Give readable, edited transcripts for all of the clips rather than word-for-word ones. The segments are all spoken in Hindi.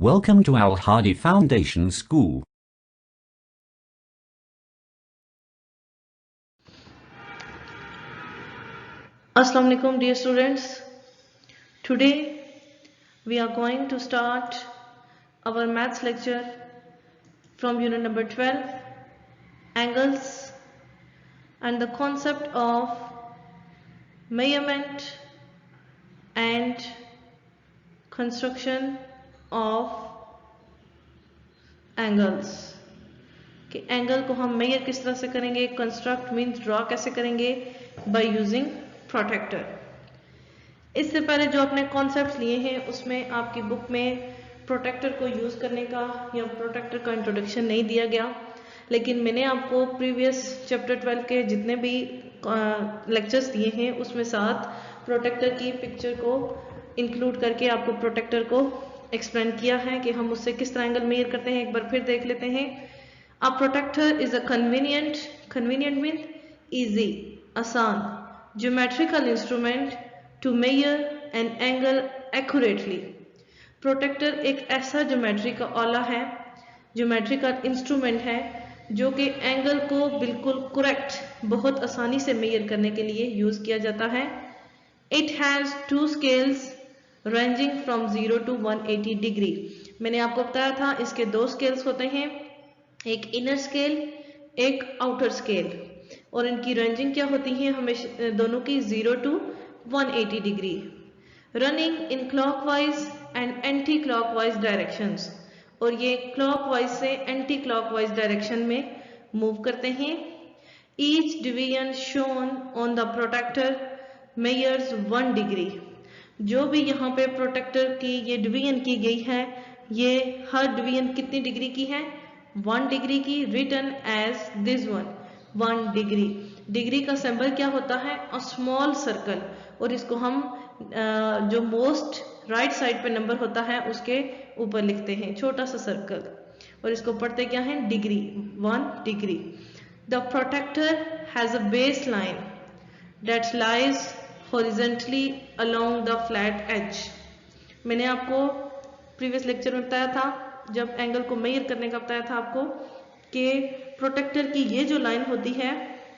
Welcome to Al Hadi Foundation School. Assalamu alaikum dear students. Today we are going to start our maths lecture from unit number 12, angles and the concept of measurement and construction of angles. कि एंगल को हम मेजर किस तरह से करेंगे, कंस्ट्रक्ट मीन्स ड्रॉ कैसे करेंगे, बाय यूजिंग प्रोटेक्टर. इससे पहले जो आपने कॉन्सेप्ट्स लिए हैं उसमें आपकी बुक में प्रोटेक्टर को यूज़ करने का या प्रोटेक्टर का इंट्रोडक्शन नहीं दिया गया, लेकिन मैंने आपको प्रीवियस चैप्टर 12 के जितने भी लेक्चर्स दिए हैं उसमें साथ प्रोटेक्टर की पिक्चर को इंक्लूड करके आपको प्रोटेक्टर को एक्सप्लेन किया है कि हम उससे किस तरह एंगल मेजर करते हैं. एक बार फिर देख लेते हैं. A protector is a convenient means easy, आसान, geometrical instrument to measure an angle accurately. Protractor एक ऐसा ज्योमेट्री का औला है, ज्योमेट्रिकल इंस्ट्रूमेंट है जो कि एंगल को बिल्कुल करेक्ट, बहुत आसानी से मेजर करने के लिए यूज किया जाता है. It has two scales ranging from 0 to 180 degree. मैंने आपको बताया था इसके दो स्केल्स होते हैं, एक इनर स्केल, एक आउटर स्केल, और इनकी रेंजिंग क्या होती है हमेशा दोनों की 0 to 180 degree, running in clockwise and anticlockwise directions, और ये क्लॉकवाइज से एंटी क्लॉकवाइज डायरेक्शन में मूव करते हैं. Each division shown on the protractor measures 1 degree. जो भी यहाँ पे प्रोटेक्टर की ये डिवीजन की गई है, ये हर डिवीजन कितनी डिग्री की है, 1 डिग्री की. Written as this one, 1 degree. Degree का सिंबल क्या होता है, अ स्मॉल सर्कल, और इसको हम जो मोस्ट राइट साइड पे नंबर होता है उसके ऊपर लिखते हैं, छोटा सा सर्कल, और इसको पढ़ते क्या है, degree, 1 degree. The protractor has a base line that lies horizontally along the flat edge. मैंने आपको प्रीवियस लेक्चर में बताया था, जब एंगल को मेजर करने का बताया था आपको, कि प्रोटेक्टर की ये जो लाइन होती है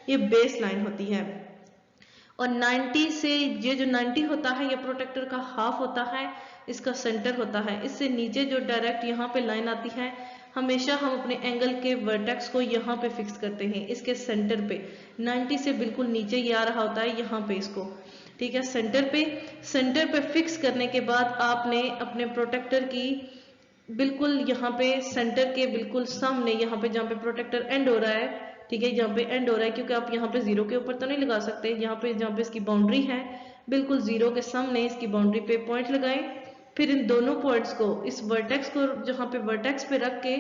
ये बेस लाइन होती है, और 90 से ये जो 90 होता है ये प्रोटेक्टर का हाफ होता है, इसका सेंटर होता है. इससे नीचे जो डायरेक्ट यहाँ पे लाइन आती है, हमेशा हम अपने एंगल के वर्टेक्स को यहाँ पे फिक्स करते हैं, इसके सेंटर पे. 90 से बिल्कुल नीचे ये आ रहा होता है यहाँ पे, इसको ठीक है सेंटर पे फिक्स करने के बाद आपने अपने प्रोटेक्टर की बिल्कुल यहाँ पे सेंटर के बिल्कुल सामने, यहाँ पे जहाँ पे प्रोटेक्टर एंड हो रहा है, ठीक है, यहाँ पे एंड हो रहा है, क्योंकि आप यहाँ पे 0 के ऊपर तो नहीं लगा सकते, यहाँ पे जहाँ पे इसकी बाउंड्री है बिल्कुल 0 के सामने इसकी बाउंड्री पे पॉइंट लगाएं. फिर इन दोनों पॉइंट्स को, इस वर्टेक्स को जहाँ पे वर्टेक्स पे रख के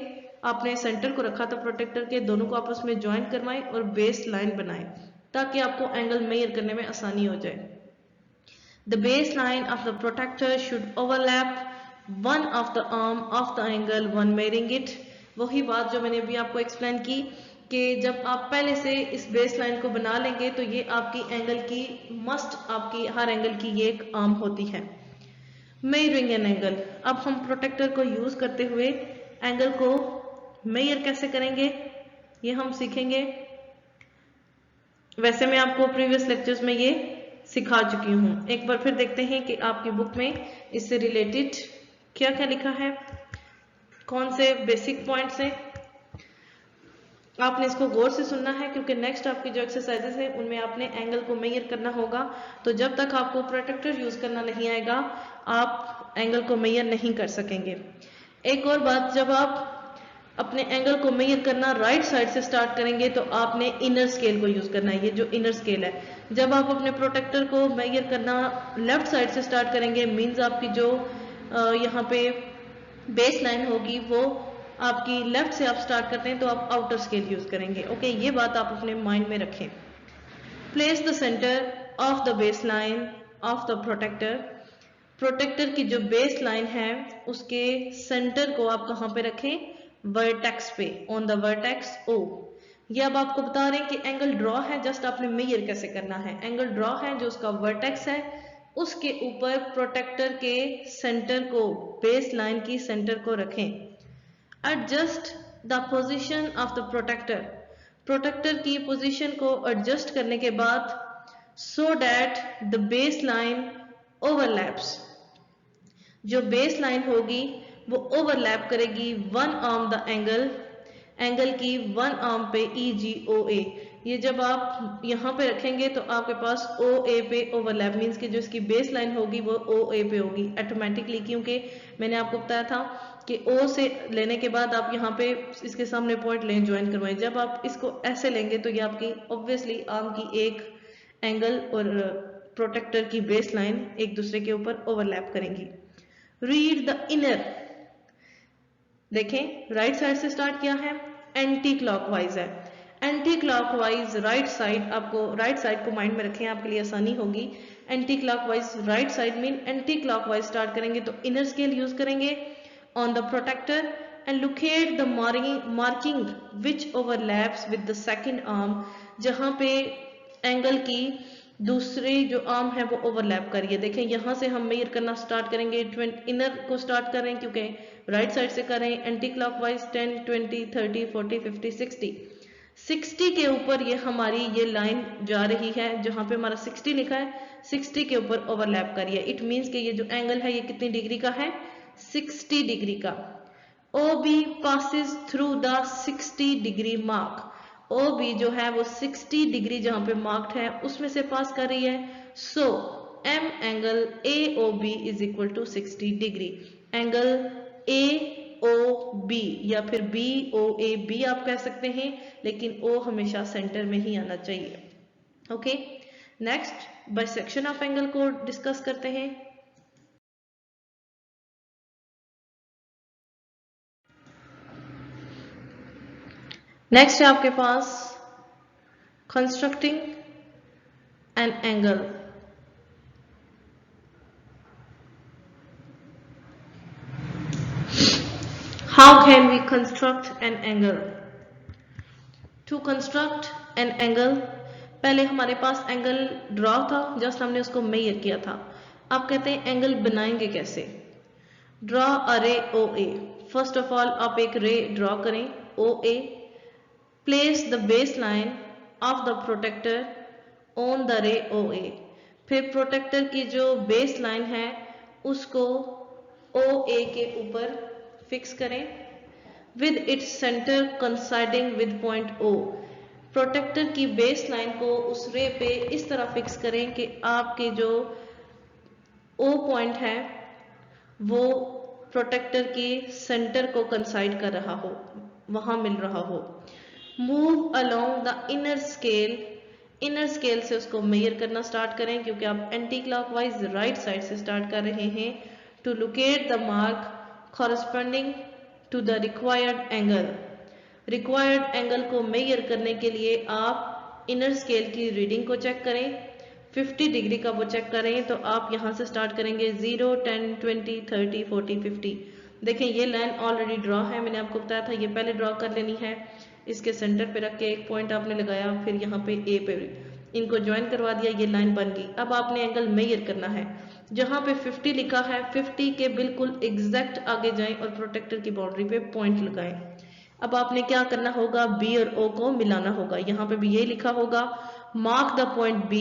आपने सेंटर को रखा था प्रोटेक्टर के, दोनों को आपस में ज्वाइन करवाएं और बेस लाइन बनाएं, ताकि आपको एंगल मेजर करने में आसानी हो जाए. The base line of the protractor should overlap one of the arm of the angle one measuring it. वही बात जो मैंने अभी आपको एक्सप्लेन की कि जब आप पहले से इस बेस लाइन को बना लेंगे तो ये आपकी एंगल की मस्ट, आपकी हर एंगल की ये एक आर्म होती है. Measuring an angle. अब हम प्रोटेक्टर को यूज करते हुए एंगल को मेजर कैसे करेंगे ये हम सीखेंगे. वैसे मैं आपको प्रीवियस लेक्चर्स में ये सिखा चुकी हूँ. एक बार फिर देखते हैं कि आपकी बुक में इससे रिलेटेड क्या क्या लिखा है, कौन से बेसिक पॉइंट्स हैं. आपने इसको गौर से सुनना है, क्योंकि नेक्स्ट आपकी जो एक्सरसाइजेस है उनमें आपने एंगल को मेजर करना होगा. तो जब तक आपको प्रोटेक्टर यूज करना नहीं आएगा आप एंगल को मेजर नहीं कर सकेंगे. एक और बात, जब आप अपने एंगल को मेजर करना राइट साइड से स्टार्ट करेंगे तो आपने इनर स्केल को यूज करना है, ये जो इनर स्केल है. जब आप अपने प्रोटेक्टर को मेजर करना लेफ्ट साइड से स्टार्ट करेंगे, मीन्स आपकी जो यहाँ पे बेस लाइन होगी वो आपकी लेफ्ट से आप स्टार्ट करते हैं तो आप आउटर स्केल यूज करेंगे. ओके, ये बात आप अपने माइंड में रखें. Place the centre of the base line of the protractor. Protractor की जो बेस लाइन है उसके सेंटर को आप कहाँ पे रखें, वर्टेक्स पे, ऑन द वर्टेक्स O. ये अब आपको बता रहे हैं कि एंगल ड्रॉ है, जस्ट आपने मेजर कैसे करना है. एंगल ड्रॉ है, जो उसका वर्टेक्स है उसके ऊपर प्रोटेक्टर के सेंटर को, बेस लाइन की सेंटर को रखें। Adjust the position of the protractor, protractor की पोजीशन को एडजस्ट करने के बाद so that the base line overlaps, जो बेस लाइन होगी वो ओवरलैप करेगी one arm the angle, angle की वन आर्म पे EGOA। ये जब आप यहाँ पे रखेंगे तो आपके पास OA पे ओवरलैप, मीन्स कि जो इसकी बेस लाइन होगी वो OA पे होगी ऑटोमेटिकली, क्योंकि मैंने आपको बताया था कि O से लेने के बाद आप यहाँ पे इसके सामने पॉइंट लें, ज्वाइन करवाएं। जब आप इसको ऐसे लेंगे तो ये आपकी ऑब्वियसली आर्म की एक एंगल और प्रोटेक्टर की बेस लाइन एक दूसरे के ऊपर ओवरलैप करेंगी। रीड द इनर, देखें राइट साइड से स्टार्ट किया है, एंटी क्लॉकवाइज है, एंटी क्लॉकवाइज राइट साइड, आपको राइट साइड को माइंड में रखें, आपके लिए आसानी होगी। Anticlockwise right side mean anticlockwise start करेंगे तो इनर स्केल यूज करेंगे on the protractor and locate the marking which overlaps with the second arm, जहां पे एंगल की दूसरी जो आर्म है वो ओवरलैप करिए। देखें यहां से हम मेजर करना स्टार्ट करेंगे, इनर को स्टार्ट कर रहे हैं क्योंकि राइट साइड से कर रहे हैं, एंटी क्लॉकवाइज 10, 20, 30, 40, 50, 60 के ऊपर ये हमारी ये लाइन जा रही है, जहां पे हमारा 60 लिखा है, 60 के ऊपर ओवरलैप करिए। इट मींस कि ये जो एंगल है ये कितनी डिग्री का है, 60 डिग्री का। OB passes through the 60 degree mark, OB जो है वो 60 डिग्री जहां पे मार्क्ड है उसमें से पास कर रही है। So M angle AOB is equal to 60 degree. Angle AOB या फिर BOAB आप कह सकते हैं, लेकिन O हमेशा सेंटर में ही आना चाहिए। Okay, next bisection of angle को डिस्कस करते हैं। नेक्स्ट है आपके पास constructing an angle. How can we construct an angle? To construct an angle, पहले हमारे पास एंगल ड्रॉ था, जस्ट हमने उसको मेजर किया था। आप कहते हैं एंगल बनाएंगे कैसे? ड्रॉ अ रे OA। फर्स्ट ऑफ ऑल आप एक रे ड्रॉ करें OA, place the base line of the protractor on the ray OA। फिर प्रोटेक्टर की जो बेस लाइन है उसको OA के ऊपर फिक्स करें with its centre coinciding with point O। Protractor की बेस लाइन को उस रे पे इस तरह फिक्स करें कि आपके जो O पॉइंट है वो प्रोटेक्टर के सेंटर को कंसाइड कर रहा हो, वहां मिल रहा हो। Move along the inner scale, inner scale से उसको मेजर करना स्टार्ट करें क्योंकि आप एंटी क्लॉकवाइज राइट साइड से स्टार्ट कर रहे हैं। To locate the mark corresponding to the required angle, required angle को मेजर करने के लिए आप इनर स्केल की रीडिंग को चेक करें। 50 डिग्री का वो चेक करें तो आप यहां से स्टार्ट करेंगे 0, 10, 20, 30, 40, 50। देखें ये लाइन ऑलरेडी ड्रॉ है, मैंने आपको बताया था ये पहले ड्रॉ कर लेनी है। इसके सेंटर पे रख के एक पॉइंट आपने लगाया, फिर यहाँ पे A पे इनको ज्वाइन करवा दिया, ये लाइन बन गई। अब आपने एंगल मेजर करना है, जहां पे 50 लिखा है 50 के बिल्कुल एग्जैक्ट आगे जाएं और प्रोटेक्टर की बाउंड्री पे पॉइंट लगाएं। अब आपने क्या करना होगा, B और O को मिलाना होगा। यहाँ पे भी ये लिखा होगा, mark the point B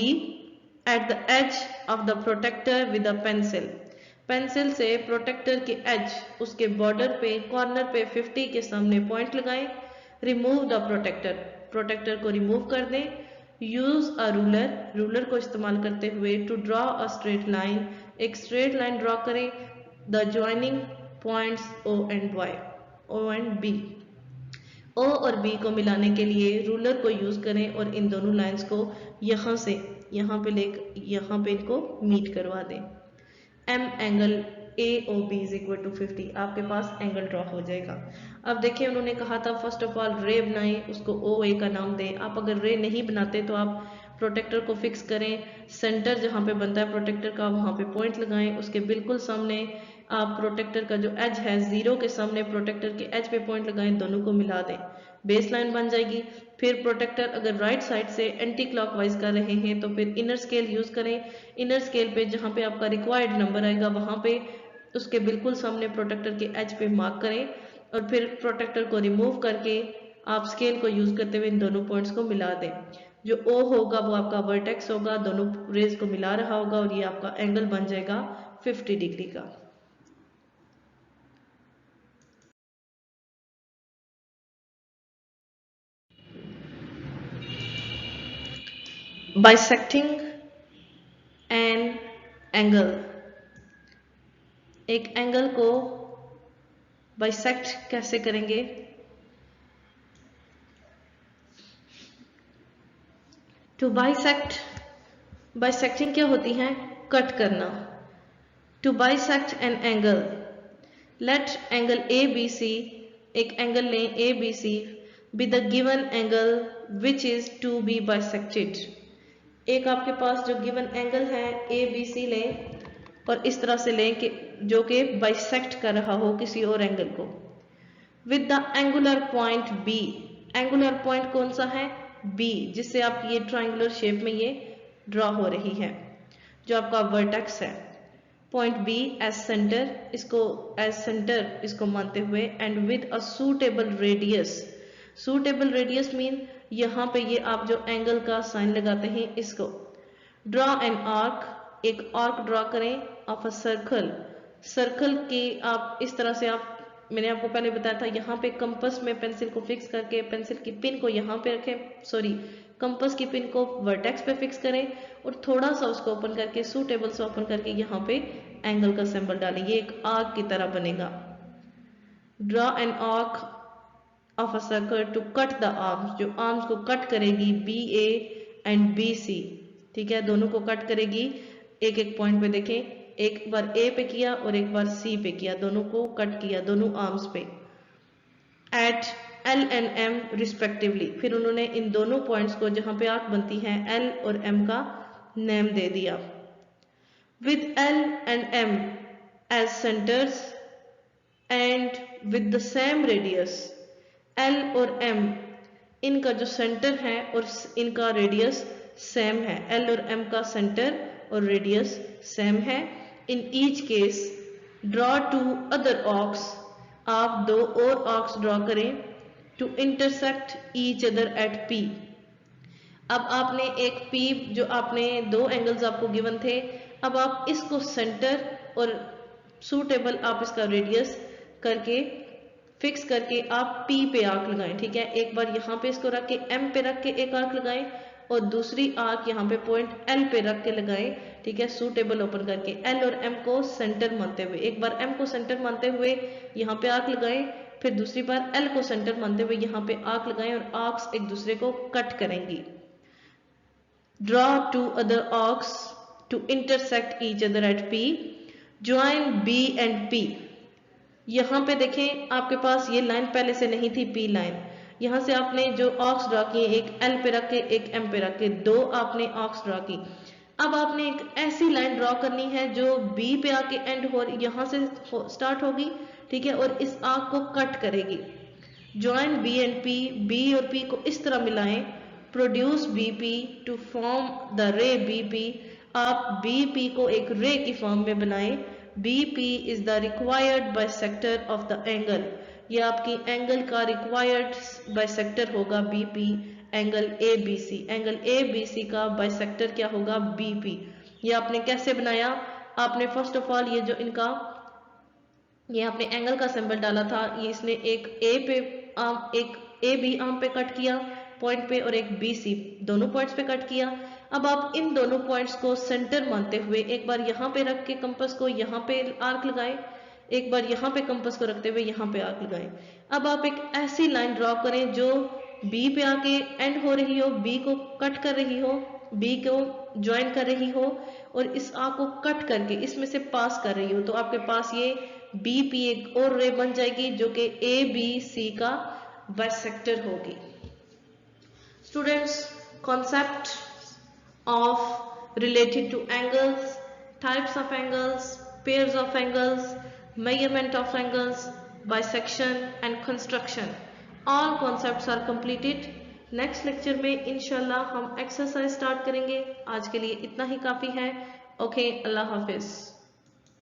at the edge of the protractor with a pencil. Pencil से प्रोटेक्टर के एज, उसके बॉर्डर पे कॉर्नर पे 50 के सामने पॉइंट लगाएं। रिमूव द प्रोटेक्टर, प्रोटेक्टर को रिमूव कर दें। यूज अ रूलर, रूलर को इस्तेमाल करते हुए to draw a straight line, एक स्ट्रेट लाइन ड्रॉ करें the joining points O and B। O और B को मिलाने के लिए रूलर को यूज करें और इन दोनों लाइंस को यहां से यहाँ पे इनको मीट करवा दें। M angle AOB is equal to 50, आपके पास एंगल ड्रॉ हो जाएगा। अब देखिए उन्होंने कहा था फर्स्ट ऑफ ऑल रे बनाएं, उसको OA का नाम दें। आप अगर रे नहीं बनाते तो आप प्रोटेक्टर को फिक्स करें, सेंटर जहां पे बनता है प्रोटेक्टर का वहां पे पॉइंट लगाएं, उसके बिल्कुल सामने आप प्रोटेक्टर का जो एज है 0 के सामने प्रोटेक्टर के एज पे पॉइंट लगाएं, दोनों को मिला दें। बेस लाइन बन जाएगी। फिर प्रोटेक्टर अगर राइट साइड से एंटी क्लॉकवाइज कर रहे हैं तो फिर इनर स्केल यूज़ करें। इनर स्केल पे जहाँ पे आपका रिक्वायर्ड नंबर आएगा वहाँ पे उसके बिल्कुल सामने प्रोटेक्टर के एज पे मार्क करें और फिर प्रोटेक्टर को रिमूव करके आप स्केल को यूज़ करते हुए इन दोनों पॉइंट्स को मिला दें। जो O होगा वो आपका वर्टेक्स होगा, दोनों रेज को मिला रहा होगा और ये आपका एंगल बन जाएगा 50 डिग्री का। बाइसेक्टिंग एन एंगल, एक एंगल को बाइसेक्ट कैसे करेंगे? टू बाइसेक्ट, बाइसेक्टिंग क्या होती है? कट करना। To bisect an angle, let angle A B C, एक एंगल लें A B C, be the given angle which is to be bisected. एक आपके पास जो गिवन एंगल है ए बी सी लें और इस तरह से लें कि जो कि बाइसेक्ट कर रहा हो किसी और एंगल को। With the angular point B, angular point कौन सा है? बी, जिससे आपकी ये ट्राइंगुलर शेप में ये ड्रॉ हो रही है, जो आपका वर्टेक्स है। पॉइंट बी एज सेंटर, इसको एज सेंटर इसको मानते हुए, and with a suitable radius. Suitable radius mean यहाँ पे ये आप जो एंगल का साइन लगाते हैं इसको। ड्रॉ एन आर्क, एक आर्क ड्रॉ करें ऑफ अ सर्कल। सर्कल के आप इस तरह से आप, मैंने आपको पहले बताया था, यहाँ पे कंपास में पेंसिल को फिक्स करके पेंसिल की पिन को यहाँ पे रखें, सॉरी कंपास की पिन को वर्टेक्स पे फिक्स करें और थोड़ा सा उसको ओपन करके, सूटेबल से ओपन करके यहाँ पे एंगल का सिंबल डालें, ये एक आर्क की तरह बनेगा। Draw an arc of a circle to cut the arms, जो आर्म्स को कट करेगी B A and B C, ठीक है, दोनों को कट करेगी। एक एक पॉइंट पे देखें, एक बार ए पे किया और एक बार सी पे किया, दोनों को कट किया दोनों आर्म्स पे। At L and M respectively, फिर उन्होंने इन दोनों पॉइंट्स को जहां पे आर्क बनती है एल और एम का नेम दे दिया। With L and M as centres and with the same radius, L और एम इनका जो सेंटर है और इनका रेडियस सेम है, एल और एम का सेंटर और रेडियस सेम है। In each case draw two other arcs, आप दो और आर्क्स ड्रॉ करें to intersect each other at P. अब आपने एक पी, जो आपने दो एंगल्स आपको गिवन थे, अब आप इसको सेंटर और सूटेबल आप इसका रेडियस करके फिक्स करके आप पी पे आर्क लगाएं, ठीक है। एक बार यहाँ पे इसको रख के एम पे रख के एक आर्क लगाएं और दूसरी आर्क यहाँ पे पॉइंट एल पे रख के लगाएं, ठीक है, सूटेबल ओपन करके। एल और एम को सेंटर मानते हुए, एक बार एम को सेंटर मानते हुए यहाँ पे आर्क लगाएं, फिर दूसरी बार एल को सेंटर मानते हुए यहाँ पे आर्क लगाएं और आर्क्स एक दूसरे को कट करेंगी। Draw two other arcs to intersect each other at P, join B and P. यहाँ पे देखें आपके पास ये लाइन पहले से नहीं थी, पी लाइन, यहाँ से आपने जो आर्क्स ड्रॉ किए, एक एल पे रख के एक एम पे रख के, दो आपने आर्क्स ड्रॉ की। अब आपने एक ऐसी लाइन ड्रॉ करनी है जो बी पे आके एंड हो, यहाँ से स्टार्ट होगी, ठीक है, और इस आर्क को कट करेगी। Join B and P, B और पी को इस तरह मिलाएं, produce B P to form the ray B P. आप बी पी को एक रे की फॉर्म में बनाएं। BP is the required bisector of the angle, ये आपकी एंगल का रिक्वायर्ड बाइसेक्टर होगा BP, angle ABC। Angle ABC का बाइसेक्टर क्या होगा? BP। ये आपने कैसे बनाया? आपने फर्स्ट ऑफ ऑल ये जो इनका, ये आपने एंगल का सिंबल डाला था, ये इसने एक A पे आर्म, एक AB आर्म पे कट किया पॉइंट पे और एक BC दोनों पॉइंट्स पे कट किया। अब आप इन दोनों पॉइंट्स को सेंटर मानते हुए एक बार यहाँ पे रख के कंपास को यहाँ पे आर्क लगाएं, एक बार यहाँ पे कंपास को रखते हुए यहाँ पे आर्क लगाएं। अब आप एक ऐसी लाइन ड्रॉ करें जो B पे आके एंड हो रही हो, B को कट कर रही हो, B को ज्वाइन कर रही हो और इस आर्क को कट करके इसमें से पास कर रही हो, तो आपके पास ये BP एक और रे बन जाएगी जो कि ABC का बाइसेक्टर होगी। Students, concept of related to angles, types of angles, pairs of angles, measurement of angles, bisection and construction, all concepts are completed. Next lecture में इंशाल्लाह हम एक्सरसाइज स्टार्ट करेंगे। आज के लिए इतना ही काफ़ी है। ओके, अल्लाह हाफिज़।